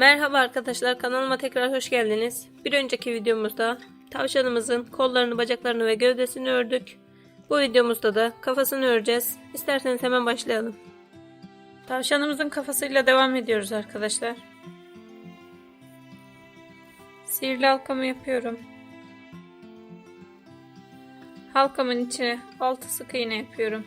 Merhaba arkadaşlar, kanalıma tekrar hoş geldiniz. Bir önceki videomuzda tavşanımızın kollarını, bacaklarını ve gövdesini ördük. Bu videomuzda da kafasını öreceğiz. İsterseniz hemen başlayalım. Tavşanımızın kafasıyla devam ediyoruz arkadaşlar. Sihirli halkamı yapıyorum. Halkamın içine 6 sık iğne yapıyorum.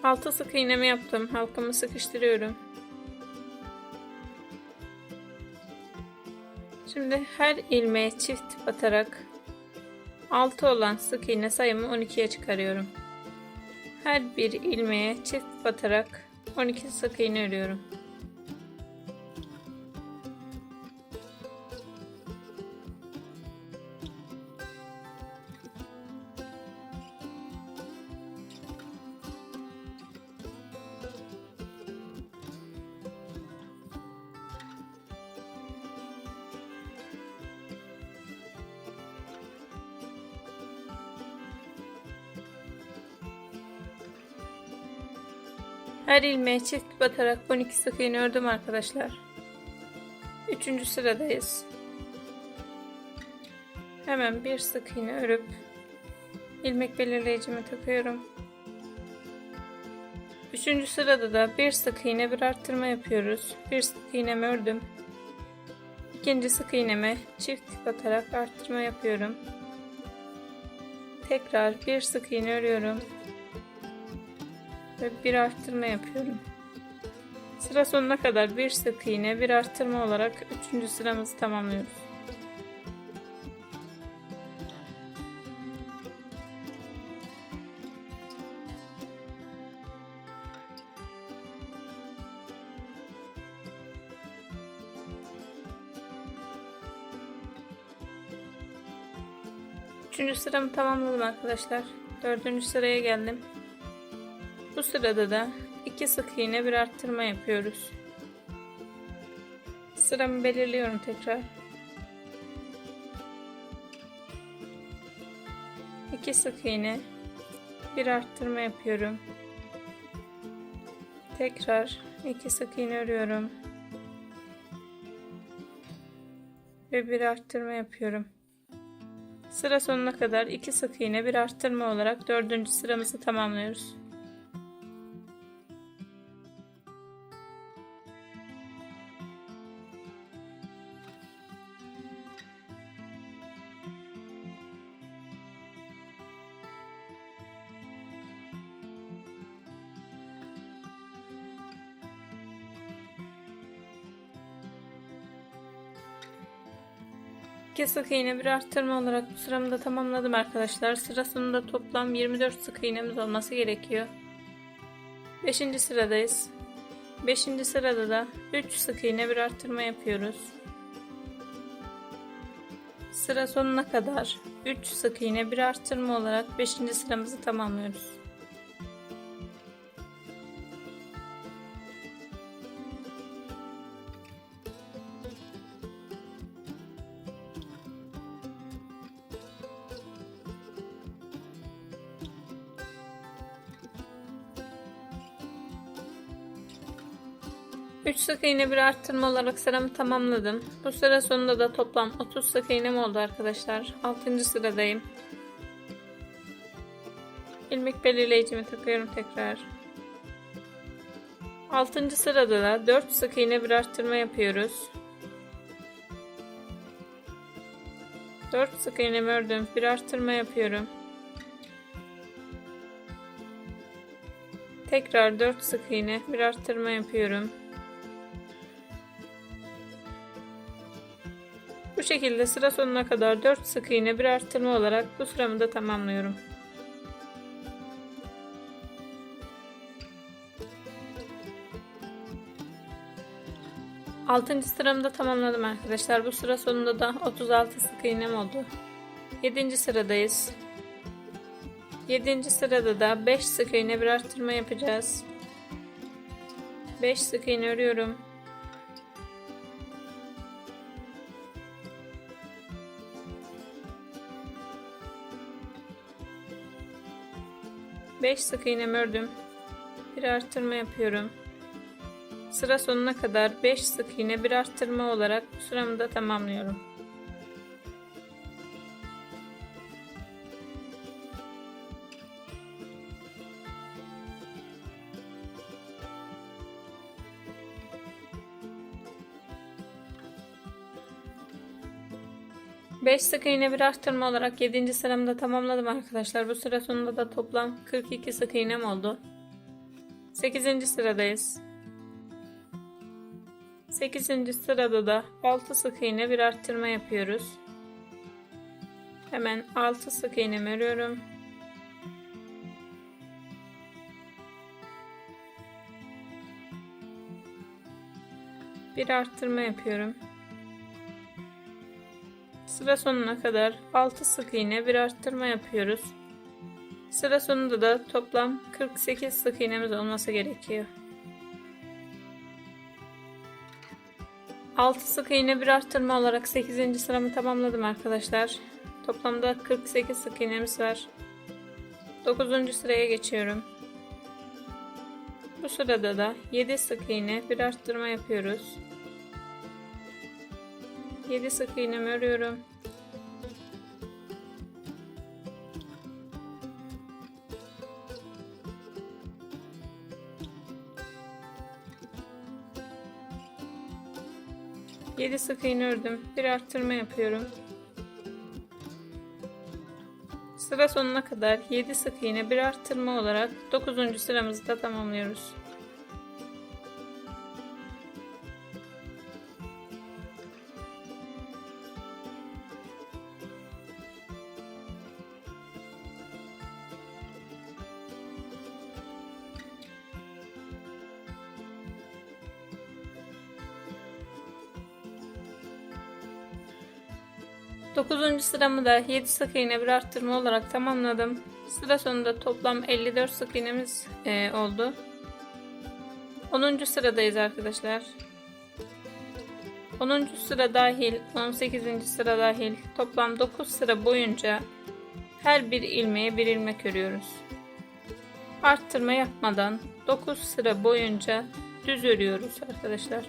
Altı sık iğnemi yaptım. Halkamı sıkıştırıyorum. Şimdi her ilmeğe çift batarak 6 olan sık iğne sayımı 12'ye çıkarıyorum. Her bir ilmeğe çift batarak 12 sık iğne örüyorum. Her ilmeğe çift batarak 12 sık iğne ördüm arkadaşlar. 3. sıradayız. Hemen bir sık iğne örüp ilmek belirleyicimi takıyorum. 3. sırada da bir sık iğne bir arttırma yapıyoruz. Bir sık iğnemi ördüm. 2. sık iğneme çift batarak arttırma yapıyorum. Tekrar bir sık iğne örüyorum ve bir arttırma yapıyorum. Sıra sonuna kadar bir sık iğne bir arttırma olarak 3. sıramızı tamamlıyoruz. Üçüncü sıramı tamamladım arkadaşlar. 4. sıraya geldim. Bu sırada da 2 sık iğne bir arttırma yapıyoruz. Sıramı belirliyorum tekrar. 2 sık iğne bir arttırma yapıyorum. Tekrar 2 sık iğne örüyorum ve bir arttırma yapıyorum. Sıra sonuna kadar 2 sık iğne bir arttırma olarak 4. sıramızı tamamlıyoruz. İki sık iğne bir arttırma olarak bu sıramı da tamamladım arkadaşlar. Sıra sonunda toplam 24 sık iğnemiz olması gerekiyor. 5. sıradayız. 5. sırada da 3 sık iğne bir arttırma yapıyoruz. Sıra sonuna kadar 3 sık iğne bir arttırma olarak 5. sıramızı tamamlıyoruz. Üç sık iğne bir arttırma olarak sıramı tamamladım. Bu sıra sonunda da toplam 30 sık iğnem oldu arkadaşlar. 6. sıradayım. İlmek belirleyicimi takıyorum tekrar. 6. sırada da 4 sık iğne bir arttırma yapıyoruz. 4 sık iğnemi ördüm, bir arttırma yapıyorum. Tekrar 4 sık iğne bir arttırma yapıyorum. Bu şekilde sıra sonuna kadar 4 sık iğne bir arttırma olarak bu sıramı da tamamlıyorum. Altıncı sıramı da tamamladım arkadaşlar. Bu sıra sonunda da 36 sık iğnem oldu. 7. sıradayız. 7. sırada da 5 sık iğne bir arttırma yapacağız. 5 sık iğne örüyorum. 5 sık iğnemi ördüm. Bir arttırma yapıyorum. Sıra sonuna kadar 5 sık iğne bir arttırma olarak sıramı da tamamlıyorum. Beş sık iğne bir arttırma olarak 7. sıramı da tamamladım arkadaşlar. Bu sıra sonunda da toplam 42 sık iğnem oldu. 8. sıradayız. 8. sırada da 6 sık iğne bir arttırma yapıyoruz. Hemen 6 sık iğnemi örüyorum. Bir arttırma yapıyorum. Sıra sonuna kadar 6 sık iğne bir arttırma yapıyoruz. Sıra sonunda da toplam 48 sık iğnemiz olması gerekiyor. 6 sık iğne bir arttırma olarak 8. sıramı tamamladım arkadaşlar. Toplamda 48 sık iğnemiz var. 9. sıraya geçiyorum. Bu sırada da 7 sık iğne bir arttırma yapıyoruz. 7 sık iğnemi örüyorum. Yedi sık iğne ördüm. Bir arttırma yapıyorum. Sıra sonuna kadar 7 sık iğne bir arttırma olarak 9. sıramızı da tamamlıyoruz. Dokuzuncu sıramı da 7 sık iğne bir arttırma olarak tamamladım. Sıra sonunda toplam 54 sık iğnemiz oldu. 10. sıradayız arkadaşlar. 10. sıra dahil 18. sıra dahil toplam 9 sıra boyunca her bir ilmeğe bir ilmek örüyoruz. Arttırma yapmadan 9 sıra boyunca düz örüyoruz arkadaşlar.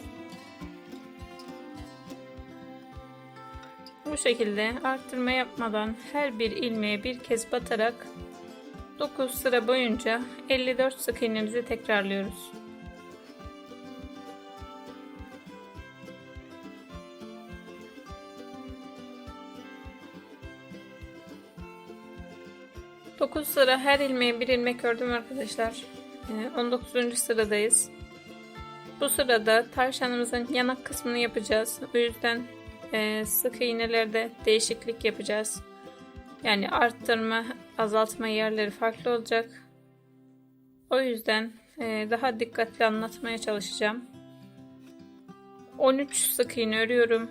Bu şekilde arttırma yapmadan her bir ilmeğe bir kez batarak 9 sıra boyunca 54 sık iğnemizi tekrarlıyoruz. Dokuz sıra her ilmeğe bir ilmek ördüm arkadaşlar. 19. sıradayız. Bu sırada tavşanımızın yanak kısmını yapacağız. O yüzden sık iğnelerde değişiklik yapacağız. Yani arttırma, azaltma yerleri farklı olacak. O yüzden daha dikkatli anlatmaya çalışacağım. 13 sık iğne örüyorum.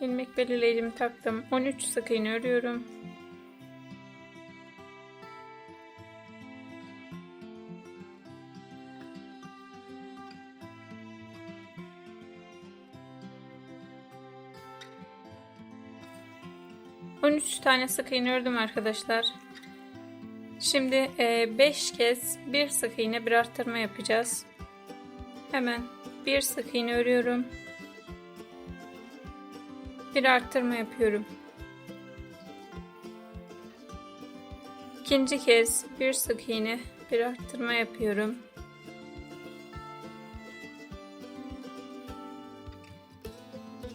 İlmek belirleyicimi taktım. 13 sık iğne örüyorum. ...13 tane sık iğne ördüm arkadaşlar. Şimdi 5 kez bir sık iğne bir arttırma yapacağız. Hemen bir sık iğne örüyorum. Bir arttırma yapıyorum. İkinci kez bir sık iğne bir arttırma yapıyorum.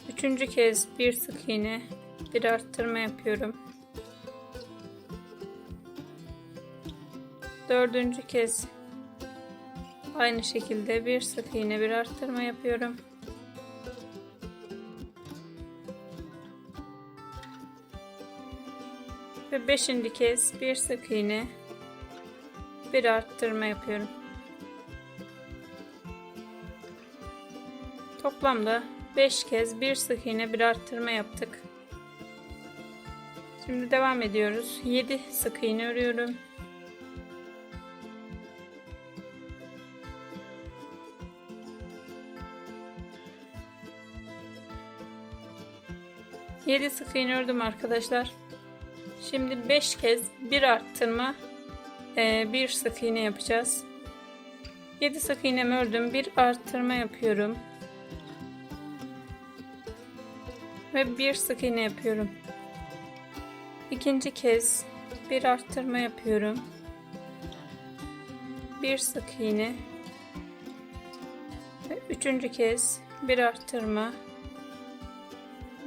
Üçüncü kez bir sık iğne bir arttırma yapıyorum. Dördüncü kez aynı şekilde bir sık iğne bir arttırma yapıyorum. Ve 5. kez bir sık iğne bir arttırma yapıyorum. Toplamda 5 kez bir sık iğne bir arttırma yaptık. Şimdi devam ediyoruz. 7 sık iğne örüyorum. 7 sık iğne ördüm arkadaşlar. Şimdi 5 kez bir arttırma, bir sık iğne yapacağız. 7 sık iğnemi ördüm, bir arttırma yapıyorum ve bir sık iğne yapıyorum. İkinci kez bir arttırma yapıyorum, bir sık iğne ve üçüncü kez bir arttırma,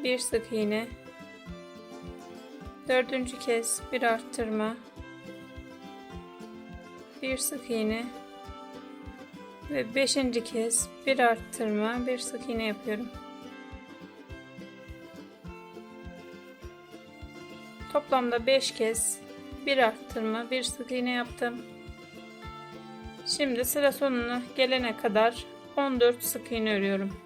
bir sık iğne, dördüncü kez bir arttırma, bir sık iğne ve beşinci kez bir arttırma, bir sık iğne yapıyorum. Toplamda 5 kez bir arttırma, bir sık iğne yaptım. Şimdi sıra sonuna gelene kadar 14 sık iğne örüyorum.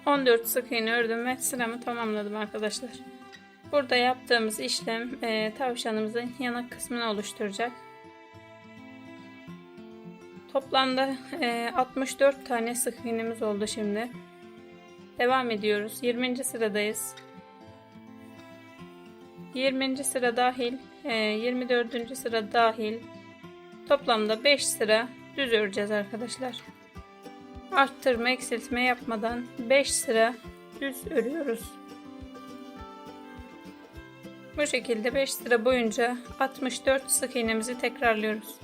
...14 sık iğne ördüm ve sıramı tamamladım arkadaşlar. Burada yaptığımız işlem tavşanımızın yanak kısmını oluşturacak. Toplamda 64 tane sık iğnemiz oldu şimdi. Devam ediyoruz. 20. sıradayız. 20. sıra dahil, 24. sıra dahil. Toplamda 5 sıra düz öreceğiz arkadaşlar. Arttırma, eksiltme yapmadan 5 sıra düz örüyoruz. Bu şekilde 5 sıra boyunca 64 sık iğnemizi tekrarlıyoruz.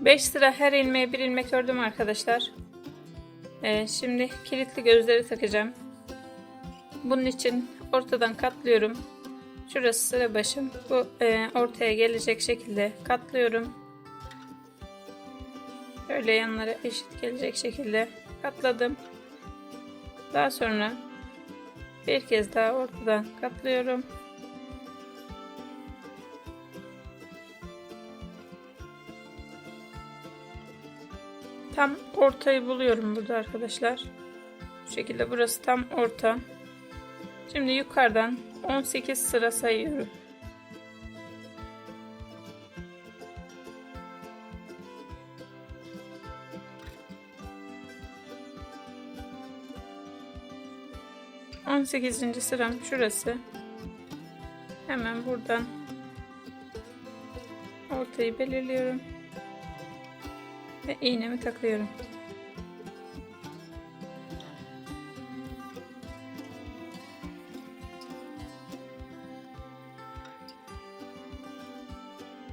Beş sıra her ilmeğe bir ilmek ördüm arkadaşlar. Şimdi kilitli gözleri takacağım. Bunun için ortadan katlıyorum. Şurası sıra başım. Bu ortaya gelecek şekilde katlıyorum. Böyle yanlara eşit gelecek şekilde katladım. Daha sonra bir kez daha ortadan katlıyorum. Tam ortayı buluyorum burada arkadaşlar. Bu şekilde burası tam orta. Şimdi yukarıdan 18 sıra sayıyorum. On sekizinci sıram şurası. Hemen buradan ortayı belirliyorum ve iğnemi takıyorum.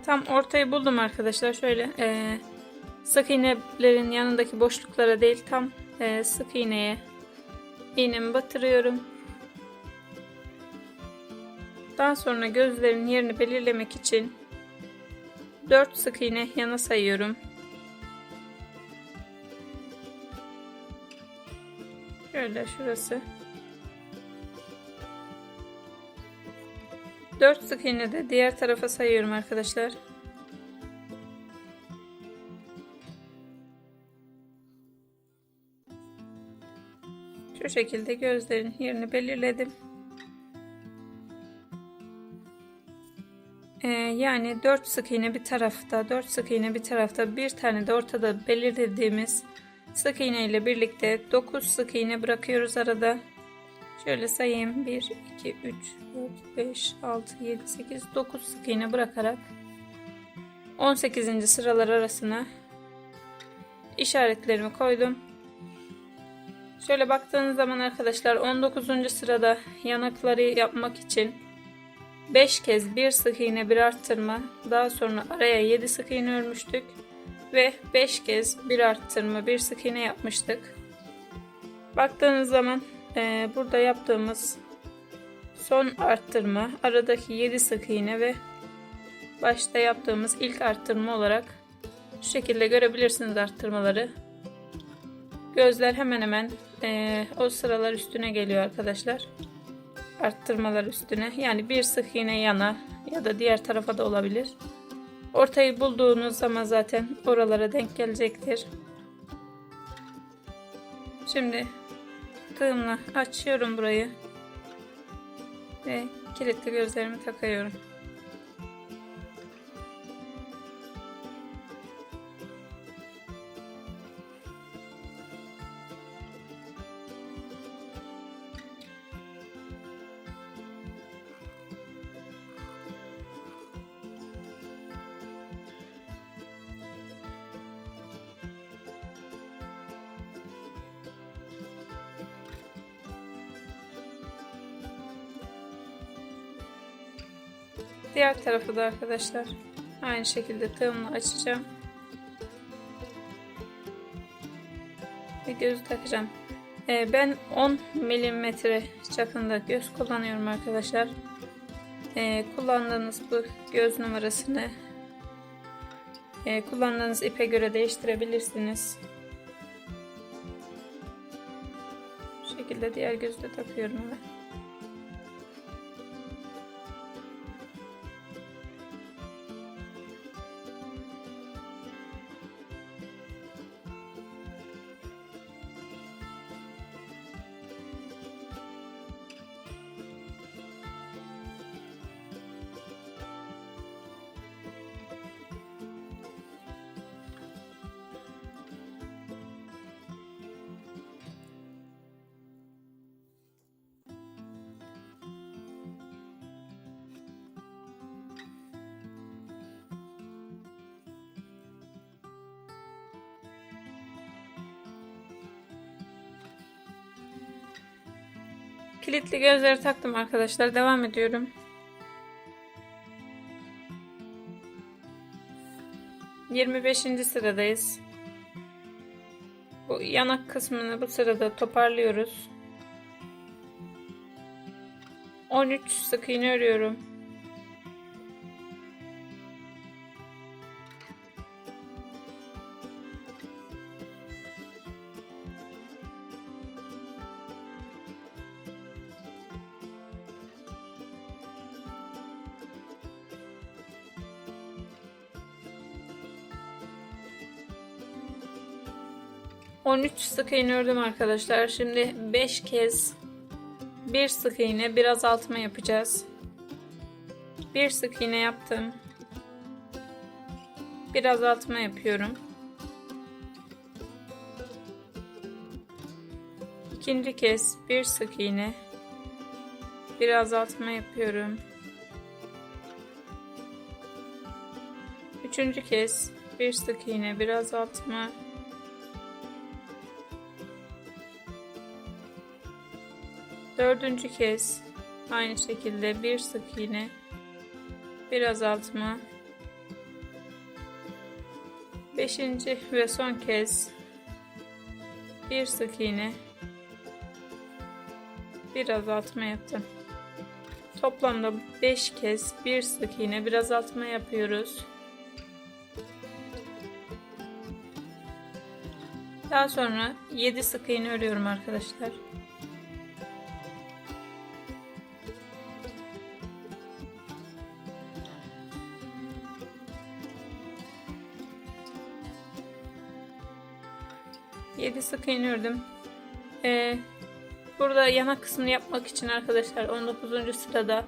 Tam ortayı buldum arkadaşlar. Şöyle sık iğnelerin yanındaki boşluklara değil, tam sık iğneye iğnemi batırıyorum. Daha sonra gözlerin yerini belirlemek için 4 sık iğne yana sayıyorum. Şöyle şurası. 4 sık iğne de diğer tarafa sayıyorum arkadaşlar. Şu şekilde gözlerin yerini belirledim. Yani 4 sık iğne bir tarafta, 4 sık iğne bir tarafta, bir tane de ortada belirlediğimiz sık iğne ile birlikte 9 sık iğne bırakıyoruz arada. Şöyle sayayım: 1, 2, 3, 4, 5, 6, 7, 8, 9 sık iğne bırakarak 18. sıralar arasına işaretlerimi koydum. Şöyle baktığınız zaman arkadaşlar 19. sırada yanakları yapmak için 5 kez bir sık iğne bir arttırma, daha sonra araya 7 sık iğne örmüştük ve 5 kez bir arttırma bir sık iğne yapmıştık. Baktığınız zaman burada yaptığımız son arttırma, aradaki 7 sık iğne ve başta yaptığımız ilk arttırma olarak şu şekilde görebilirsiniz arttırmaları. Gözler hemen hemen o sıralar üstüne geliyor arkadaşlar. arttırmalar üstüne. Yani bir sık iğne yana ya da diğer tarafa da olabilir. Ortayı bulduğunuz zaman zaten oralara denk gelecektir. Şimdi tığımla açıyorum burayı ve kilitli gözlerimi takıyorum. Diğer tarafı da arkadaşlar aynı şekilde tığımla açacağım ve gözü takacağım. Ben 10 milimetre çapında göz kullanıyorum arkadaşlar. Kullandığınız bu göz numarasını kullandığınız ipe göre değiştirebilirsiniz. Bu şekilde diğer gözü de takıyorum hemen. Kilitli gözleri taktım arkadaşlar. Devam ediyorum. 25. sıradayız. Bu yanak kısmını bu sırada toparlıyoruz. 13 sık iğne örüyorum. Sık iğne ördüm arkadaşlar. Şimdi 5 kez bir sık iğne, bir azaltma yapacağız. Bir sık iğne yaptım. Bir azaltma yapıyorum. İkinci kez bir sık iğne, bir azaltma yapıyorum. Üçüncü kez bir sık iğne, bir azaltma. Dördüncü kez aynı şekilde bir sık iğne, bir azaltma. Beşinci ve son kez bir sık iğne, bir azaltma yaptım. Toplamda 5 kez bir sık iğne, bir azaltma yapıyoruz. Daha sonra 7 sık iğne örüyorum arkadaşlar. Sık iğne ördüm. Burada yanak kısmını yapmak için arkadaşlar 19. sırada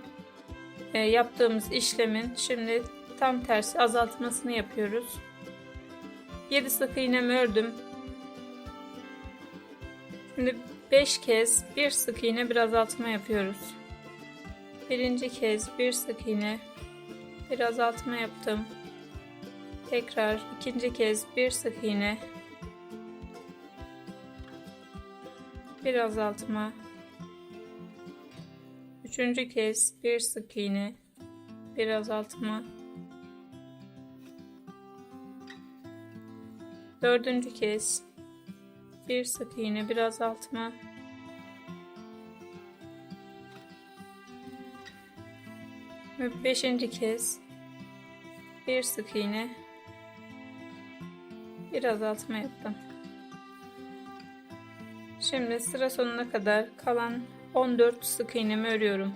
yaptığımız işlemin şimdi tam tersi azaltmasını yapıyoruz. 7 sık iğnemi ördüm. Şimdi 5 kez bir sık iğne, bir azaltma yapıyoruz. Birinci kez bir sık iğne, bir azaltma yaptım. Tekrar ikinci kez bir sık iğne, bir azaltma. Üçüncü kez bir sık iğne, bir azaltma. Dördüncü kez bir sık iğne, bir azaltma. Ve beşinci kez bir sık iğne, bir azaltma yaptım. Şimdi sıra sonuna kadar kalan 14 sık iğnemi örüyorum.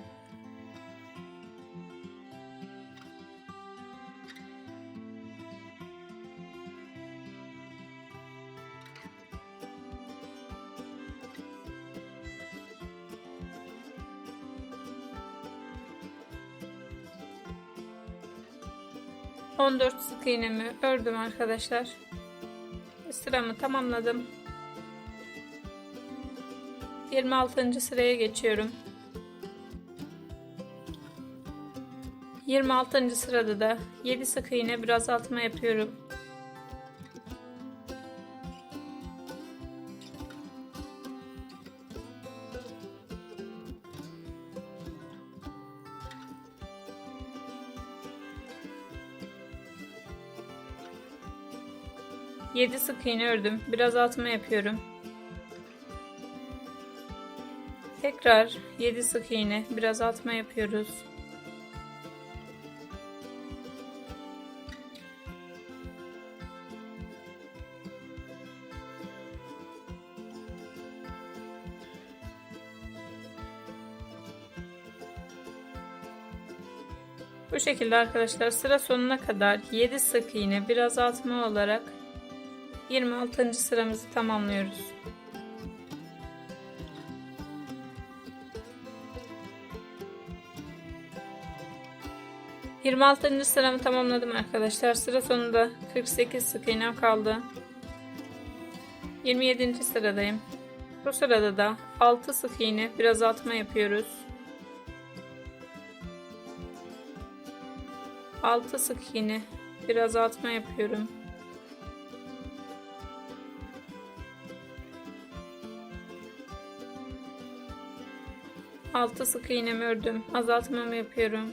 ...14 sık iğnemi ördüm arkadaşlar. Sıramı tamamladım. 26. sıraya geçiyorum. 26. sırada da 7 sık iğne bir azaltma yapıyorum. Yedi sık iğne ördüm. Bir azaltma yapıyorum. Tekrar 7 sık iğne bir azaltma yapıyoruz. Bu şekilde arkadaşlar sıra sonuna kadar 7 sık iğne bir azaltma olarak 26. sıramızı tamamlıyoruz. ...26. sıramı tamamladım arkadaşlar. Sıra sonunda 48 sık iğnem kaldı. 27. sıradayım. Bu sırada da 6 sık iğne bir azaltma yapıyoruz. 6 sık iğne bir azaltma yapıyorum. Altı sık iğnemi ördüm. Azaltmamı yapıyorum.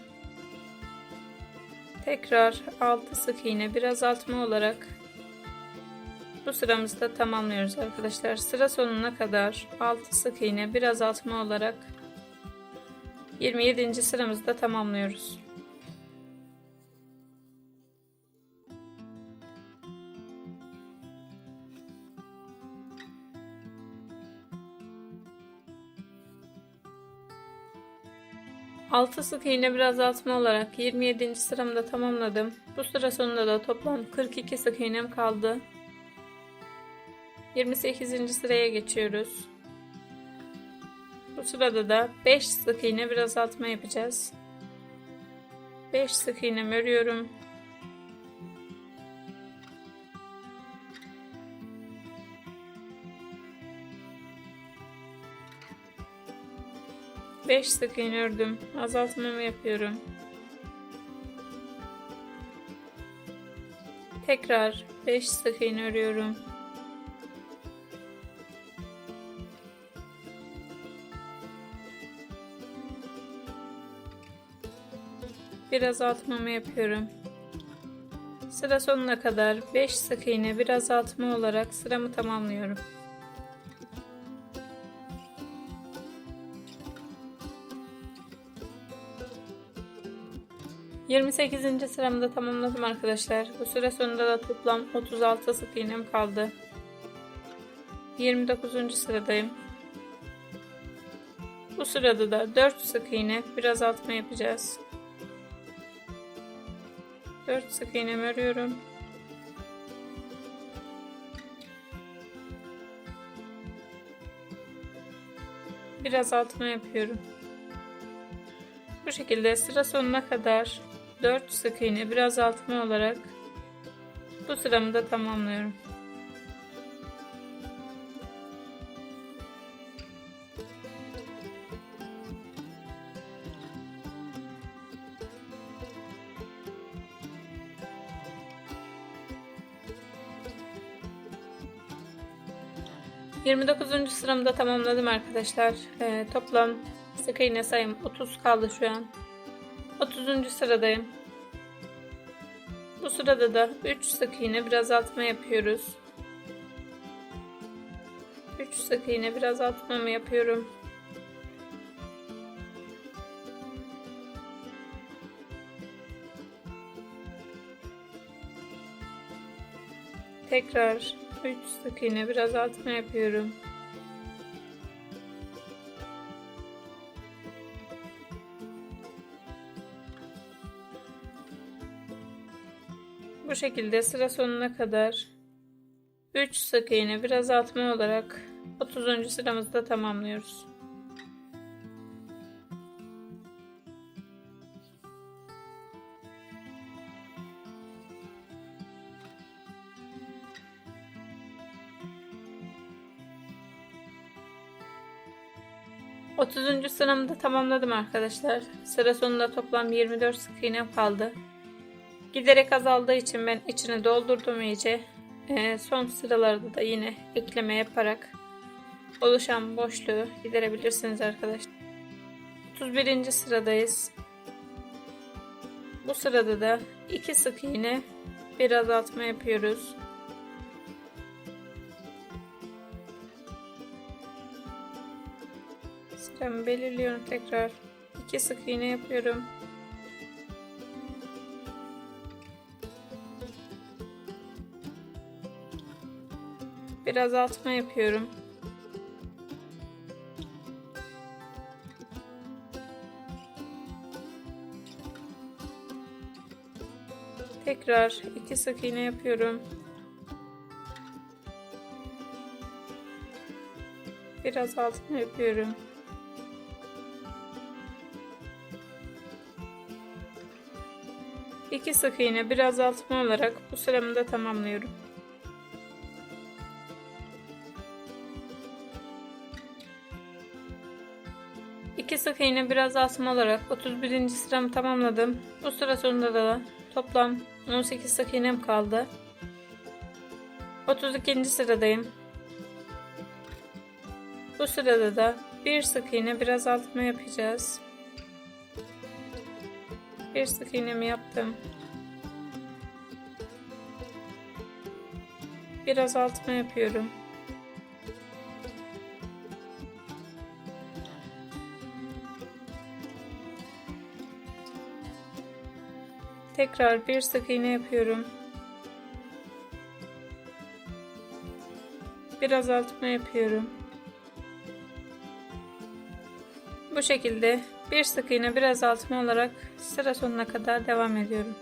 Tekrar 6 sık iğne bir azaltma olarak bu sıramızı da tamamlıyoruz arkadaşlar. Sıra sonuna kadar 6 sık iğne bir azaltma olarak 27. sıramızı da tamamlıyoruz. Altı sık iğne bir azaltma olarak 27. sıramı da tamamladım. Bu sıra sonunda da toplam 42 sık iğnem kaldı. 28. sıraya geçiyoruz. Bu sırada da 5 sık iğne bir azaltma yapacağız. 5 sık iğnemi örüyorum. Beş sık iğne ördüm. Azaltmamı yapıyorum. Tekrar 5 sık iğne örüyorum. Bir azaltmamı yapıyorum. Sıra sonuna kadar 5 sık iğne bir azaltma olarak sıramı tamamlıyorum. ...28. sıramı da tamamladım arkadaşlar. Bu süre sonunda da toplam 36 sık iğnem kaldı. 29. sıradayım. Bu sırada da 4 sık iğne bir azaltma yapacağız. 4 sık iğnemi örüyorum. Bir azaltma yapıyorum. Bu şekilde sıra sonuna kadar 4 sık iğne bir azaltma olarak bu sıramı da tamamlıyorum. ...29. sıramı da tamamladım arkadaşlar. Toplam sık iğne sayım 30 kaldı şu an. 30. sıradayım. Bu sırada da 3 sık iğne bir azaltma yapıyoruz. 3 sık iğne bir azaltmamı yapıyorum. Tekrar 3 sık iğne bir azaltma yapıyorum. Bu şekilde sıra sonuna kadar 3 sık iğne bir azaltma olarak 30. sıramızda tamamlıyoruz. Otuzuncu sıramı da tamamladım arkadaşlar. Sıra sonunda toplam 24 sık iğnem kaldı. Giderek azaldığı için ben içine doldurdum iyice. Son sıralarda da yine ekleme yaparak oluşan boşluğu giderebilirsiniz arkadaşlar. 31. sıradayız. Bu sırada da 2 sık iğne bir azaltma yapıyoruz. Sıramı belirliyorum tekrar. 2 sık iğne yapıyorum. Bir azaltma yapıyorum. Tekrar 2 sık iğne yapıyorum. Bir azaltma yapıyorum. İki sık iğne bir azaltma olarak bu sıramı da tamamlıyorum. İki sık iğne bir azaltma olarak 31. sıramı tamamladım. Bu sıra sonunda da toplam 18 sık iğnem kaldı. 32. sıradayım. Bu sırada da bir sık iğne bir azaltma yapacağız. Bir sık iğnemi yaptım. Bir azaltma yapıyorum. Tekrar bir sık iğne yapıyorum. Bir azaltma yapıyorum. Bu şekilde bir sık iğne bir azaltma olarak sıra sonuna kadar devam ediyorum.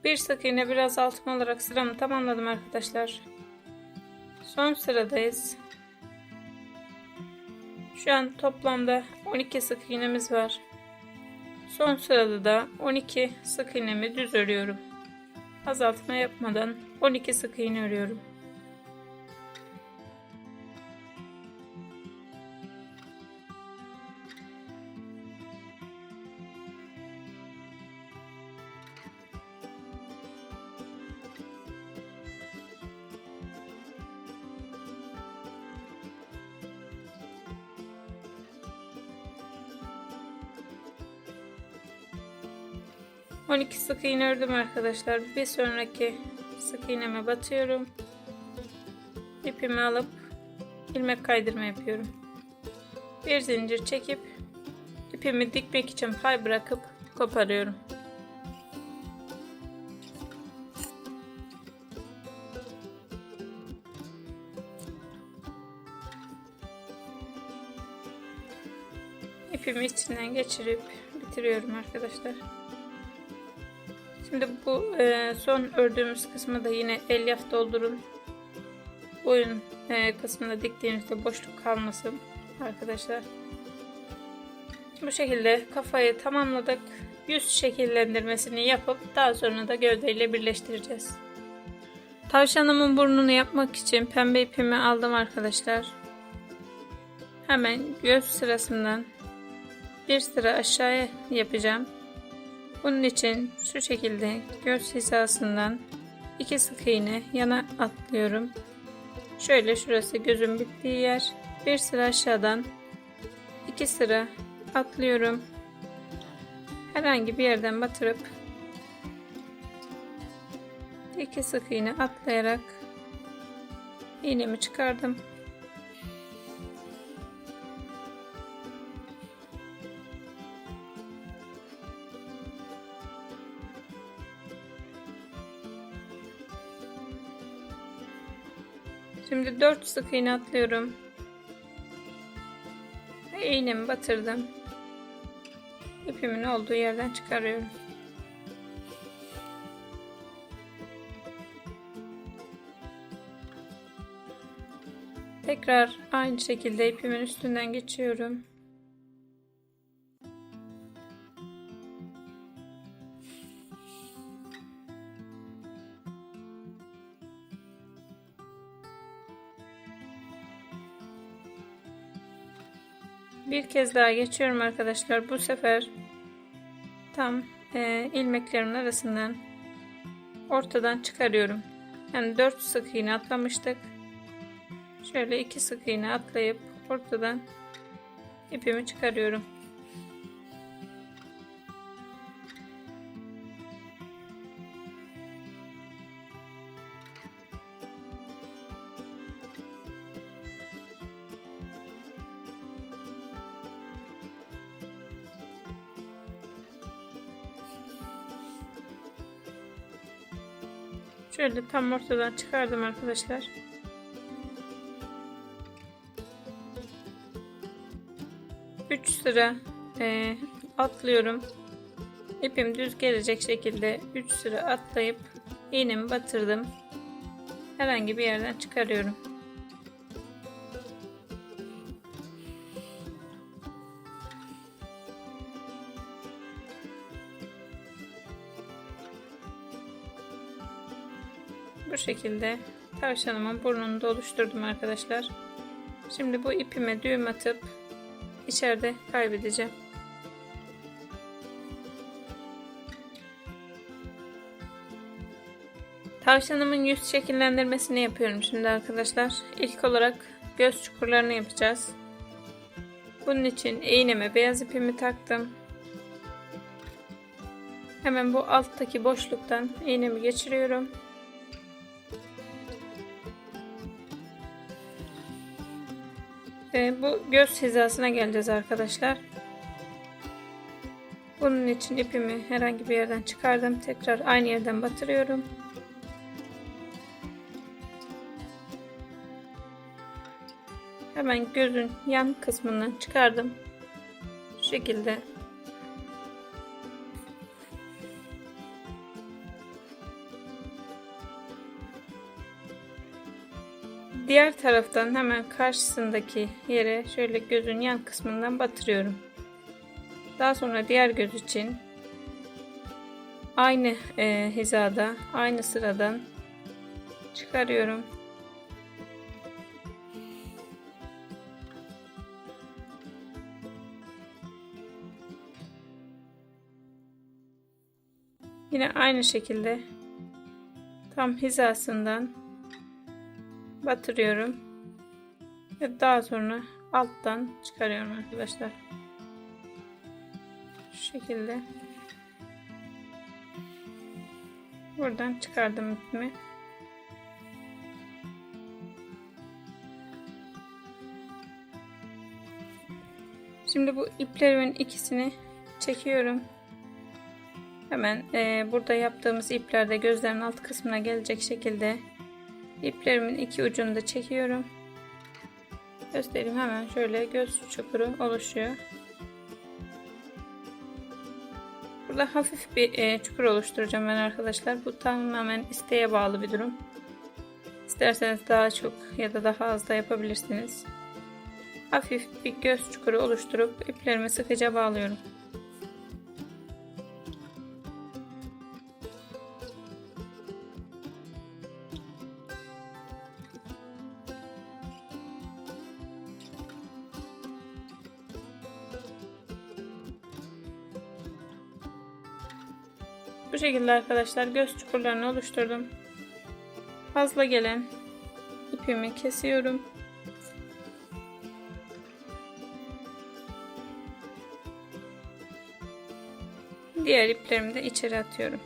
Bir sık iğne bir azaltma olarak sıramı tamamladım arkadaşlar. Son sıradayız. Şu an toplamda 12 sık iğnemiz var. Son sırada da 12 sık iğnemi düz örüyorum. Azaltma yapmadan 12 sık iğne örüyorum. On iki sık iğne ördüm arkadaşlar. Bir sonraki sık iğneme batıyorum. İpimi alıp ilmek kaydırma yapıyorum. Bir zincir çekip ipimi dikmek için pay bırakıp koparıyorum. İpimi içinden geçirip bitiriyorum arkadaşlar. Şimdi bu son ördüğümüz kısmı da yine elyaf doldurun. Boyun kısmında diktiğinizde boşluk kalmasın arkadaşlar. Bu şekilde kafayı tamamladık. Yüz şekillendirmesini yapıp daha sonra da gövdeyle birleştireceğiz. Tavşanımın burnunu yapmak için pembe ipimi aldım arkadaşlar. Hemen göz sırasından bir sıra aşağıya yapacağım. Bunun için şu şekilde göz hizasından 2 sık iğne yana atlıyorum. Şöyle şurası gözün bittiği yer. Bir sıra aşağıdan 2 sıra atlıyorum. Herhangi bir yerden batırıp 2 sık iğne atlayarak iğnemi çıkardım. Şimdi 4 sık iğne atlıyorum. İğnemi batırdım. İpimin olduğu yerden çıkarıyorum. Tekrar aynı şekilde ipimin üstünden geçiyorum. Bir kez daha geçiyorum arkadaşlar. Bu sefer tam ilmeklerimin arasından ortadan çıkarıyorum. Yani 4 sık iğne atlamıştık. Şöyle 2 sık iğne atlayıp ortadan ipimi çıkarıyorum. Şöyle tam ortadan çıkardım arkadaşlar. Üç sıra atlıyorum. İpim düz gelecek şekilde 3 sıra atlayıp iğnemi batırdım. Herhangi bir yerden çıkarıyorum. Bu şekilde tavşanımın burnunu da oluşturdum arkadaşlar. Şimdi bu ipime düğüm atıp içeride kaybedeceğim. Tavşanımın yüz şekillendirmesini yapıyorum şimdi arkadaşlar. İlk olarak göz çukurlarını yapacağız. Bunun için iğneme beyaz ipimi taktım. Hemen bu alttaki boşluktan iğnemi geçiriyorum. Bu göz hizasına geleceğiz arkadaşlar. Bunun için ipimi herhangi bir yerden çıkardım. Tekrar aynı yerden batırıyorum. Hemen gözün yan kısmından çıkardım. Şu şekilde. Diğer taraftan hemen karşısındaki yere şöyle gözün yan kısmından batırıyorum. Daha sonra diğer göz için aynı hizada, aynı sıradan çıkarıyorum. Yine aynı şekilde tam hizasından batırıyorum ve daha sonra alttan çıkarıyorum arkadaşlar. Şu şekilde buradan çıkardım ipimi. Şimdi bu iplerimin ikisini çekiyorum. Hemen burada yaptığımız iplerde gözlerin alt kısmına gelecek şekilde iplerimin iki ucunu da çekiyorum. Göstereyim, hemen şöyle göz çukuru oluşuyor. Burada hafif bir çukur oluşturacağım ben arkadaşlar. Bu tamamen isteğe bağlı bir durum. İsterseniz daha çok ya da daha az da yapabilirsiniz. Hafif bir göz çukuru oluşturup iplerimi sıkıca bağlıyorum. Bu şekilde arkadaşlar göz çukurlarını oluşturdum. Fazla gelen ipimi kesiyorum. Diğer iplerimi de içeri atıyorum.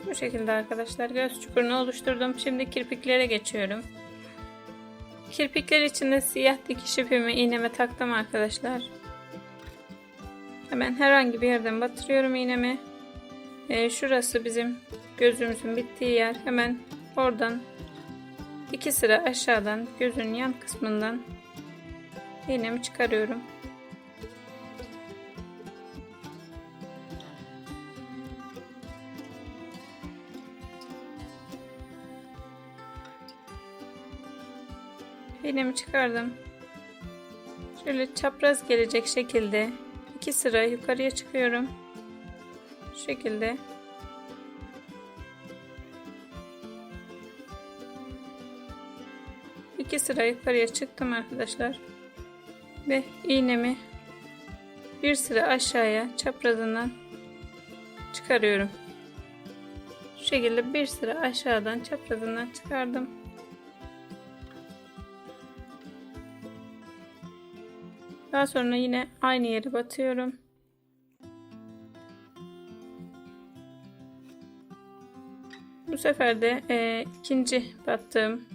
Bu şekilde arkadaşlar göz çukurunu oluşturdum. Şimdi kirpiklere geçiyorum. Kirpikler için de siyah dikiş ipimi iğneme taktım arkadaşlar. Hemen herhangi bir yerden batırıyorum iğnemi. Şurası bizim gözümüzün bittiği yer. Hemen oradan 2 sıra aşağıdan gözün yan kısmından iğnemi çıkarıyorum. İğnemi çıkardım. Şöyle çapraz gelecek şekilde 2 sıra yukarıya çıkıyorum. Şu şekilde. İki sıra yukarıya çıktım arkadaşlar. Ve iğnemi bir sıra aşağıya çaprazından çıkarıyorum. Şu şekilde bir sıra aşağıdan çaprazından çıkardım. Daha sonra yine aynı yere batıyorum. Bu sefer de ikinci battığım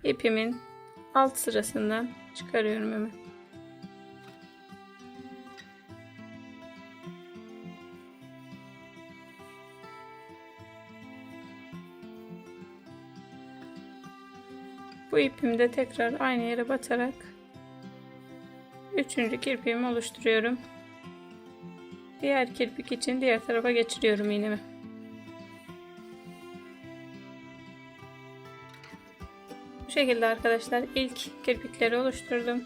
ipimin alt sırasından çıkarıyorum hemen. Bu ipimi de tekrar aynı yere batarak üçüncü kirpiğimi oluşturuyorum. Diğer kirpik için diğer tarafa geçiriyorum iğnemi. Bu şekilde arkadaşlar ilk kirpikleri oluşturdum.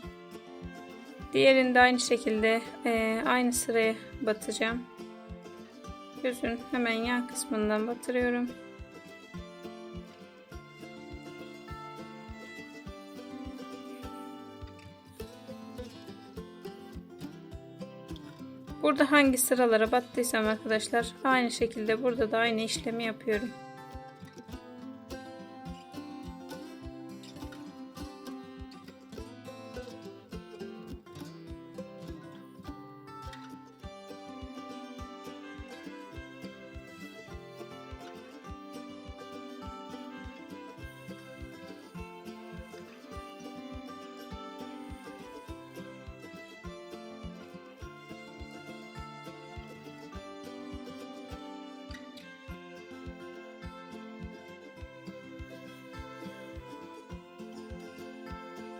Diğerini de aynı şekilde aynı sıraya batacağım. Gözün hemen yan kısmından batırıyorum. Burada hangi sıralara battıysam arkadaşlar aynı şekilde burada da aynı işlemi yapıyorum.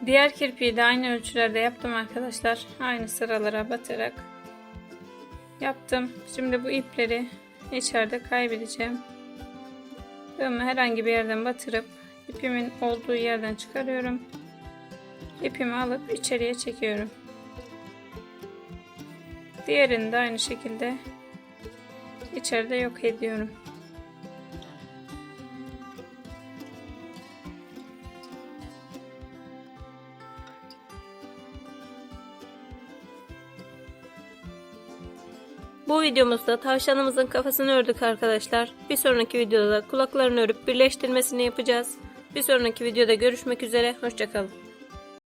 Diğer kirpiği de aynı ölçülerde yaptım arkadaşlar. Aynı sıralara batarak yaptım. Şimdi bu ipleri içeride kaybedeceğim. Tığımı herhangi bir yerden batırıp ipimin olduğu yerden çıkarıyorum. İpimi alıp içeriye çekiyorum. Diğerini de aynı şekilde içeride yok ediyorum. Bu videomuzda tavşanımızın kafasını ördük arkadaşlar. Bir sonraki videoda kulaklarını örüp birleştirmesini yapacağız. Bir sonraki videoda görüşmek üzere. Hoşça kalın.